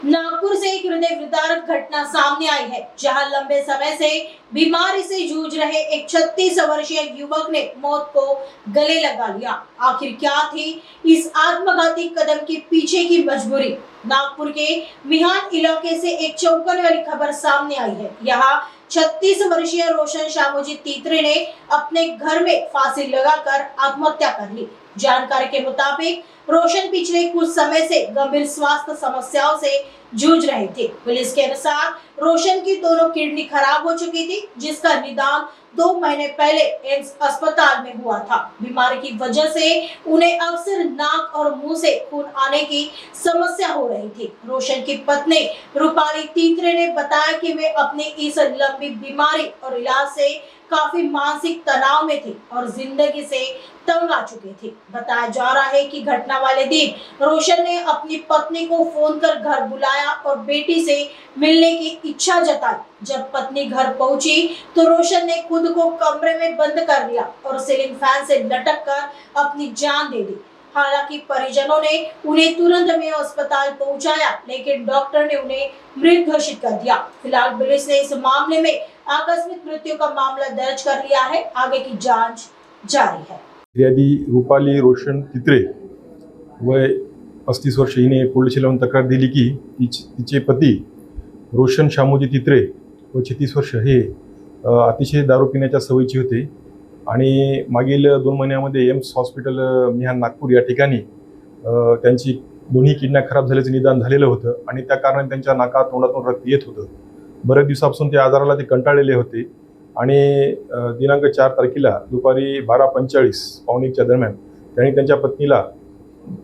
नागपुर से एक हृदय विदारक घटना सामने आई है, जहां लंबे समय से बीमारी से जूझ रहे एक 36 वर्षीय युवक ने मौत को गले लगा लिया। आखिर क्या थी इस आत्मघाती कदम के पीछे की मजबूरी? नागपुर के मिहान इलाके से एक चौंकाने वाली खबर सामने आई है। यहाँ 36 वर्षीय रोशन शामोजी तीतरे ने अपने घर में फांसी लगाकर आत्महत्या कर ली। जानकारी के मुताबिक रोशन पिछले कुछ समय से गंभीर स्वास्थ्य समस्याओं से जूझ रहे थे। पुलिस के अनुसार रोशन की दोनों किडनी खराब हो चुकी थी, जिसका निदान 2 महीने पहले एम्स अस्पताल में हुआ था। बीमारी की वजह से उन्हें अक्सर नाक और मुंह से खून आने की समस्या हो रही थी। रोशन की पत्नी रूपाली तीतरे ने बताया कि वे अपनी इस लंबी बीमारी और इलाज से काफी मानसिक तनाव में थे और जिंदगी से तंग आ चुके थे। बताया जा रहा है कि घटना वाले दिन रोशन ने अपनी पत्नी को फोन कर घर बुलाया और बेटी से मिलने की इच्छा जताई। जब पत्नी घर पहुंची तो रोशन ने खुद को कमरे में बंद कर लिया और सीलिंग फैन से लटक कर अपनी जान दे दी। हालांकि परिजनों ने उन्हें तुरंत में अस्पताल पहुंचाया, लेकिन डॉक्टर ने उन्हें मृत घोषित कर दिया। फिलहाल पुलिस ने इस मामले में आकस्मिक मृत्यु का मामला दर्ज कर लिया है। आगे की जांच जारी है। फिर्यादी रूपाली रोशन तित्रे वय 35 वर्ष हिने पोलीस लावून तक्रार दिली की तिचे पती रोशन शामोजी तित्रे व 36 वर्ष हे अतिशय दारू पिण्याच्या सवयीचे होते आणि मागील 2 महिन्यामध्ये एम्स हॉस्पिटल मिहान नागपूर या ठिकाणी त्यांची दोन्ही किडन्या खराब झाल्याचे निदान झालेलं होतं आणि त्या कारणाने त्यांच्या नाकात तोंडातून रक्त येत होतं। बरेच दिवसापासून त्या आजाराला ते कंटाळलेले होते आणि दिनांक 4 तारखेला दुपारी 12:45 पावणे 1च्या दरम्यान त्यांनी त्यांच्या पत्नीला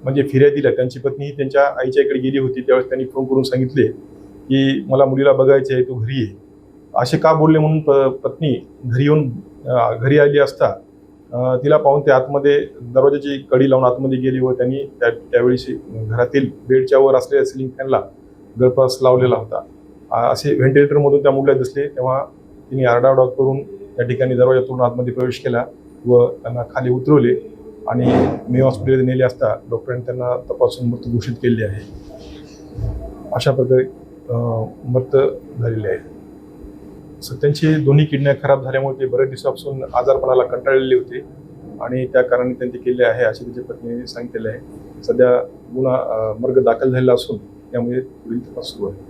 म्हणजे फिर्यादीला त्यांची पत्नी त्यांच्या आईच्या इकडे गेली होती। त्यावेळेस त्यांनी फोन करून सांगितले की मला मुलीला बघायचे आहे, तू घरी ये। असे का बोलले म्हणून पत्नी घरी आली असता तिला पाहून ते आतमध्ये दरवाजाची कडी लावून आतमध्ये गेली व त्यांनी त्यावेळी घरातील बेडच्या वर असलेल्या सिलिंग फॅनला गळफास लावलेला होता। असे व्हेंटिलेटरमधून त्या मुलीला दिसले तेव्हा तिने आरडाओरडा करून त्या ठिकाणी दरवाजा तोडून आतमध्ये प्रवेश केला व त्यांना खाली उतरवले आणि मे हॉस्पिटलमध्ये नेले असता डॉक्टरांनी त्यांना तपासून मृत घोषित केले आहे। अशा प्रकारे मृत झालेले आहे। त्यांची दोन्ही किडन्या खराब झाल्यामुळे ते बरेच दिवसापासून आजारपणाला कंटाळलेले होते आणि त्या कारणाने त्यांनी केले आहे असे त्याच्या पत्नीने सांगितलेले आहे। सध्या गुन्हा मर्ग दाखल झालेला असून त्यामुळे पुढील तपास सुरू आहे।